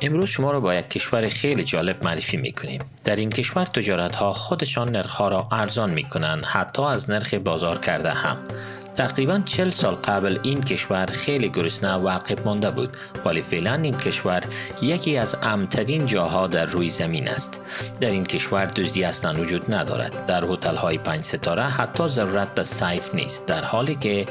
امروز شما را با یک کشور خیلی جالب معرفی میکنیم. در این کشور تجارت ها خودشان نرخ ها را ارزان میکنند، حتی از نرخ بازار کرده هم. تقریباً 40 سال قبل این کشور خیلی گرسنه و عقب مانده بود، ولی فعلا این کشور یکی از امن‌ترین جاها در روی زمین است. در این کشور دزدی اصلا وجود ندارد. در هتل های 5 ستاره حتی ضرورت به سیف نیست، در حالی که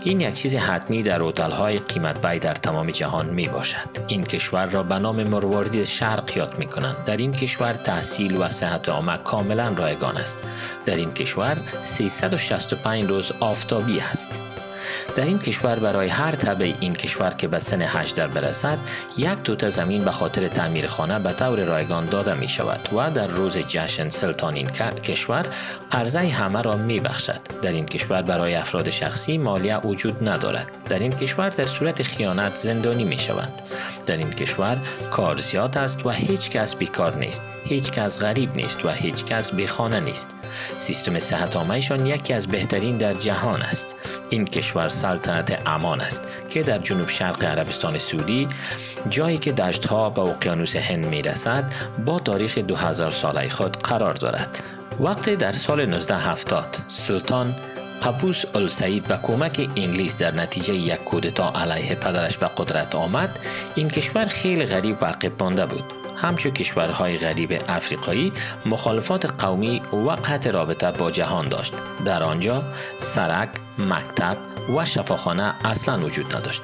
این یک چیز حتمی در هتل های قیمت بای در تمام جهان می باشد. این کشور را به نام مروارید شرق یاد می کنند. در این کشور تحصیل و صحت عامه کاملا رایگان است. در این کشور 365 روز آفتابی است. در این کشور برای هر تبع این کشور که به سن 18 برسد، 1 توته زمین به خاطر تعمیر خانه به طور رایگان داده می شود و در روز جشن سلطان این کشور قرضه همه را می بخشد. در این کشور برای افراد شخصی مالیه وجود ندارد. در این کشور در صورت خیانت زندانی می شوند. در این کشور کار زیاد است و هیچ کس بیکار نیست. هیچ کس غریب نیست و هیچ کس بی خانه نیست. سیستم صحت عامه‌شان یکی از بهترین در جهان است. این کشور سلطنت عمان است که در جنوب شرق عربستان سعودی، جایی که دشت‌ها به اقیانوس هند می‌رسد، با تاریخ 2000 ساله خود قرار دارد. وقتی در سال 1970 سلطان قابوس السعید به کمک انگلیس در نتیجه یک کودتا علیه پدرش به قدرت آمد، این کشور خیلی غریب و عقب مانده بود. همچون کشورهای غریب افریقایی مخالفات قومی و قطع رابطه با جهان داشت. در آنجا سرک، مکتب و شفاخانه اصلا وجود نداشت.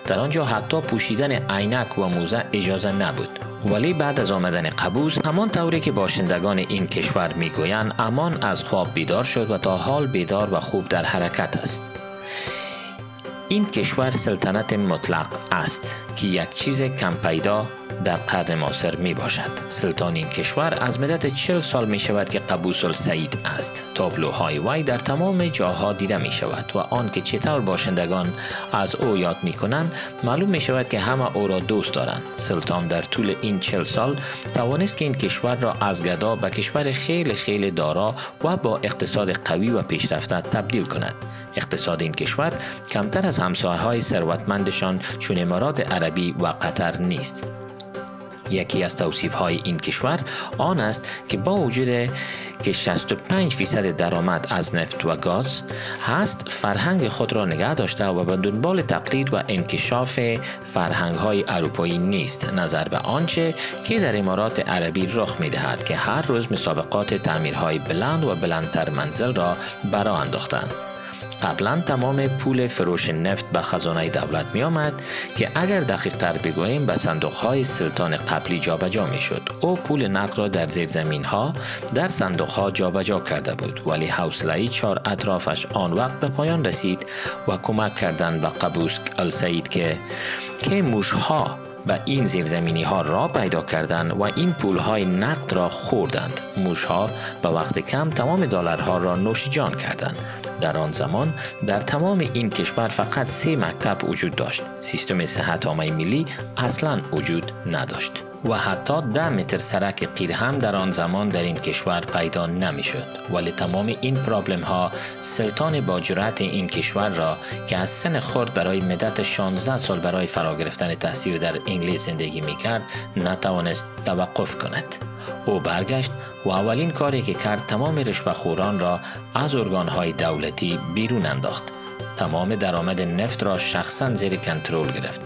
در آنجا حتی پوشیدن عینک و موزه اجازه نبود. ولی بعد از آمدن قابوس، همان طوری که باشندگان این کشور میگویند، امان از خواب بیدار شد و تا حال بیدار و خوب در حرکت است. این کشور سلطنت مطلق است که یک چیز کم پیدا در قرن معاصر می باشد. سلطان این کشور از مدت 40 سال می شود که قابوس السعید است. تابلوهای وی در تمام جاها دیده می شود و آن که چطور باشندگان از او یاد می کنند، معلوم می شود که همه او را دوست دارند. سلطان در طول این 40 سال توانست که این کشور را از گدا به کشور خیلی خیلی دارا و با اقتصاد قوی و پیشرفته تبدیل کند. اقتصاد این کشور کمتر از همسایه‌های ثروتمندشان چون امارات عربی و قطر نیست. یکی از توصیف‌های این کشور آن است که با وجود که 65% درآمد از نفت و گاز هست، فرهنگ خود را نگه داشته و به دنبال تقلید و انکشاف فرهنگ‌های اروپایی نیست، نظر به آنچه که در امارات عربی رخ می‌دهد که هر روز مسابقات تعمیرهای بلند و بلندتر منزل را برآ انداختند. قبلا تمام پول فروش نفت به خزانه دولت می آمد که اگر دقیق تر بگوییم به صندوق های سلطان قبلی جابجا می شد. او پول نقد را در زیر زمین ها در صندوق ها جابجا کرده بود، ولی حوصله 4 اطرافش آن وقت به پایان رسید و کمک کردند به قابوس السعید که موش ها به این زیرزمینی ها را پیدا کردند و این پول های نقد را خوردند. موش ها به وقت کم تمام دلارها را نوش جان کردند. در آن زمان در تمام این کشور فقط 3 مکتب وجود داشت. سیستم صحت عامه ملی اصلا وجود نداشت و حتی 10 متر سرک قیر هم در آن زمان در این کشور پیدا نمی شد. ولی تمام این پرابلم ها سلطان با جرأت این کشور را که از سن خرد برای مدت 16 سال برای فرا گرفتن تحصیل در انگلیس زندگی می کرد نتوانست توقف کند. او برگشت و اولین کاری که کرد تمام رشوه‌خوران را از ارگان‌های دولتی بیرون انداخت. تمام درآمد نفت را شخصاً زیر کنترل گرفت.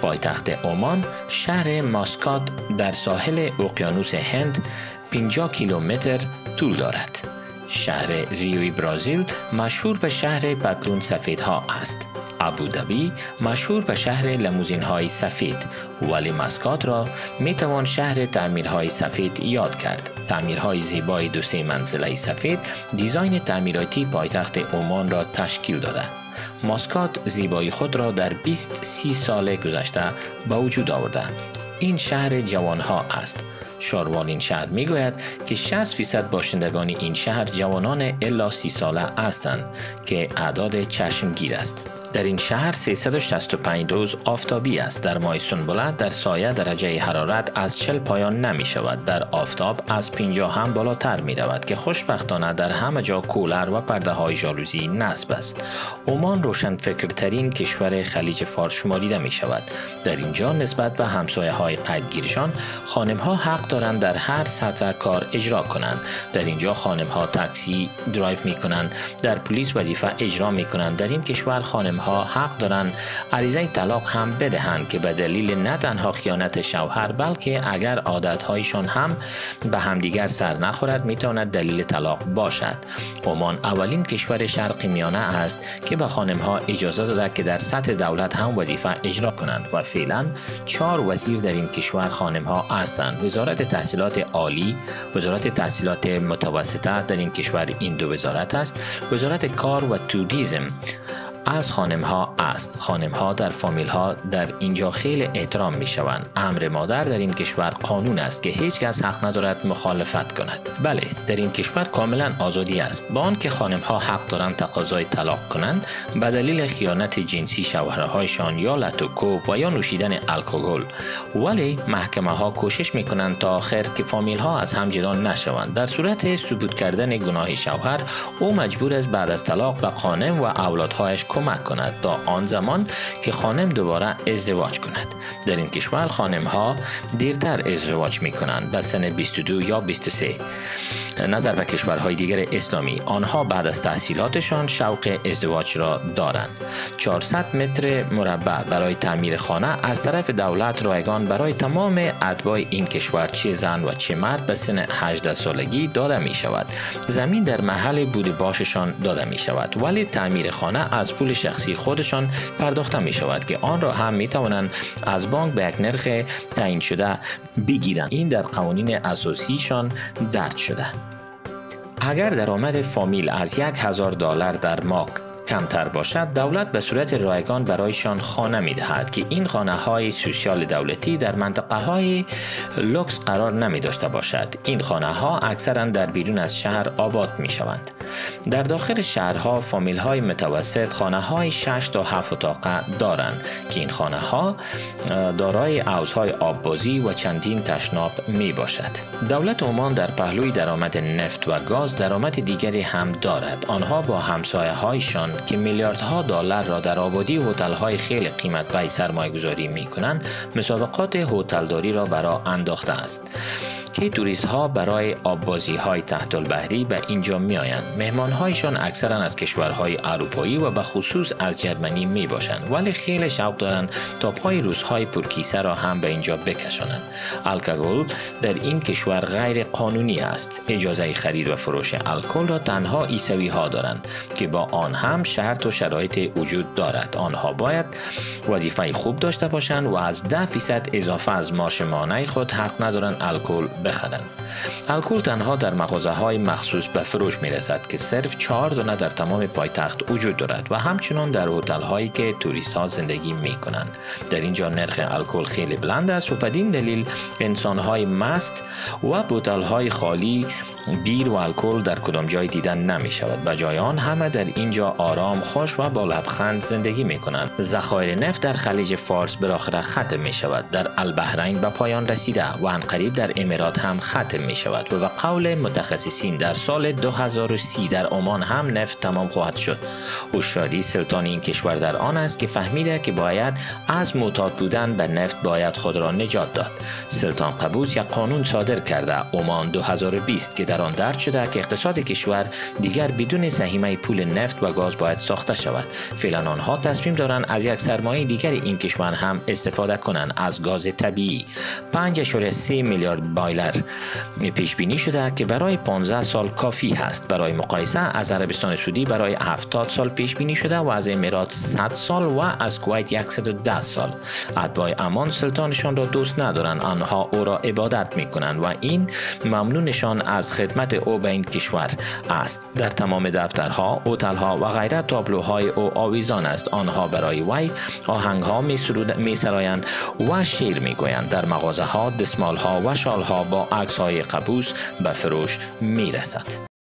پایتخت عمان شهر ماسکات در ساحل اقیانوس هند 50 کیلومتر طول دارد. شهر ریوی برزیل مشهور به شهر پتلون سفیدها است. ابوظبی مشهور به شهر لیموزین‌های سفید، ولی مسکات را میتوان شهر تعمیرهای سفید یاد کرد. تعمیرهای زیبای 2-3 منزله سفید دیزاین تعمیراتی پایتخت عمان را تشکیل داده. ماسکات زیبایی خود را در 20-30 سال گذشته به وجود آورده. این شهر جوانها است. شاروان این شهر میگوید که 60% باشندگان این شهر جوانان الا 30 ساله هستند که اعداد چشمگیر است. در این شهر 365 روز آفتابی است. در ماه سنبله در سایه درجه حرارت از 40 پایان نمی شود. در آفتاب از 50 هم بالاتر می رود که خوشبختانه در همه جا کولر و پرده های ژالوزی نصب است. عمان روشنفکرترین کشور خلیج فارس شماریده می شود. در اینجا نسبت به همسایه های قدگیرشان خانم ها حق دارند در هر سطح کار اجرا کنند. در اینجا خانم ها تاکسی درایو می کنند، در پلیس وظیفه اجرا می کنند. در این کشور خانم ها حق دارند عریضه طلاق هم بدهند که به دلیل نه تنها خیانت شوهر بلکه اگر عادتهایشان هم به همدیگر سر نخورد می تواند دلیل طلاق باشد. عمان اولین کشور شرق میانه است که به خانم ها اجازه داده که در سطح دولت هم وظیفه اجرا کنند و فعلا 4 وزیر در این کشور خانم ها هستند. وزارت تحصیلات عالی، وزارت تحصیلات متوسطه در این کشور این 2 وزارت است. وزارت کار و توریسم از خانم ها است. خانم ها در فامیل ها در اینجا خیلی احترام می شوند. امر مادر در این کشور قانون است که هیچ کس حق ندارد مخالفت کند. بله، در این کشور کاملا آزادی است. با آنکه خانم ها حق دارند تقاضای طلاق کنند به دلیل خیانت جنسی شوهرهایشان یا لتوکوب و یا نوشیدن الکل، ولی محکمه ها کوشش می کنند تا آخر که فامیل ها از هم جدا نشوند. در صورت ثبوت کردن گناه شوهر او مجبور است بعد از طلاق به خانم و اولادهایش کمک کند تا آن زمان که خانم دوباره ازدواج کند. در این کشور خانم ها دیرتر ازدواج می کنند، به سن 22 یا 23. نظر به کشورهای دیگر اسلامی، آنها بعد از تحصیلاتشان شوق ازدواج را دارند. 400 متر مربع برای تعمیر خانه از طرف دولت رایگان برای تمام اتباع این کشور چه زن و چه مرد به سن 18 سالگی داده می شود. زمین در محل بود باششان داده می شود، ولی تعمیر خانه از پول شخصی خودشان پرداخته می شود که آن را هم می توانند از بانک به یک نرخ تعیین شده بگیرند. این در قوانین اساسیشان درج شده. اگر درآمد فامیل از $1000 در ماه کمتر باشد، دولت به صورت رایگان برایشان خانه می دهد که این خانه های سوسیال دولتی در منطقه های لوکس قرار نمی داشته باشد. این خانه ها اکثرا در بیرون از شهر آباد می شوند. در داخل شهرها فامیل های متوسط خانه های 6 تا 7 اتاقه دارند که این خانه ها دارای حوضهای آببازی و چندین تشناب می باشد. دولت عمان در پهلوی درآمد نفت و گاز درآمد دیگری هم دارد. آنها با همسایه هایشان که میلیاردها دلار را در آبادی هتل‌های خیلی قیمت پای سرمایه‌گذاری می‌کنند، مسابقات هتلداری را برای انداخته است که توریست ها برای آببازی‌های تحت البحری به اینجا می‌آیند. مهمان‌هایشان اکثرا از کشورهای اروپایی و به خصوص از جرمنی میباشند، ولی خیلی شوق دارند تا پای روزهای پرکیسه را هم به اینجا بکشانند. الکل در این کشور غیر قانونی است. اجازه خرید و فروش الکل را تنها عیسوی ها دارند که با آن هم شرط و شرایط وجود دارد. آنها باید وظیفه خوب داشته باشند و از 10% اضافه از معاش ماهانه خود حق ندارند الکل بخرند. الکل تنها در مغازه‌های مخصوص به فروش می‌رسد که صرف 4 دانه در تمام پایتخت وجود دارد و همچنین در هتل‌هایی که توریست‌ها زندگی می‌کنند. در اینجا نرخ الکل خیلی بلند است و بدین دلیل انسان‌های مست و بوتل‌های خالی بیر و الکل در کدام جای دیدن نمی شود. به جای آن همه در اینجا آرام، خوش و با لبخند زندگی می کنند. ذخایر نفت در خلیج فارس بالاخره ختم می شود. در البحرین به پایان رسیده و عنقریب در امارات هم ختم می شود و به قول متخصصین در سال 2030 در عمان هم نفت تمام خواهد شد. هوشیاری سلطان این کشور در آن است که فهمیده که باید از معتاد بودن به نفت باید خود را نجات داد. سلطان قبوس یک قانون صادر کرده، عمان 2020، که در آن درج شده که اقتصاد کشور دیگر بدون سهمیه پول نفت و گاز باید ساخته شود. فعلا آنها تصمیم دارند از یک سرمایه دیگر این کشور هم استفاده کنند، از گاز طبیعی. 5.3 میلیارد بایلر پیش بینی شده که برای 15 سال کافی است. برای مقایسه از عربستان سعودی برای 70 سال پیش بینی شده و از امارات 100 سال و از کویت 110 سال. اتباع عمان سلطانشان را دوست ندارند، آنها او را عبادت میکنند و این ممنونشان از خدمت او به این کشور است. در تمام دفترها، هتل‌ها و غیره تابلوهای او آویزان است. آنها برای وی آهنگ‌ها می‌سرایند و شعر می‌گویند. در مغازه‌ها دستمال‌ها و شال‌ها با عکس‌های قبوس به فروش می‌رسد.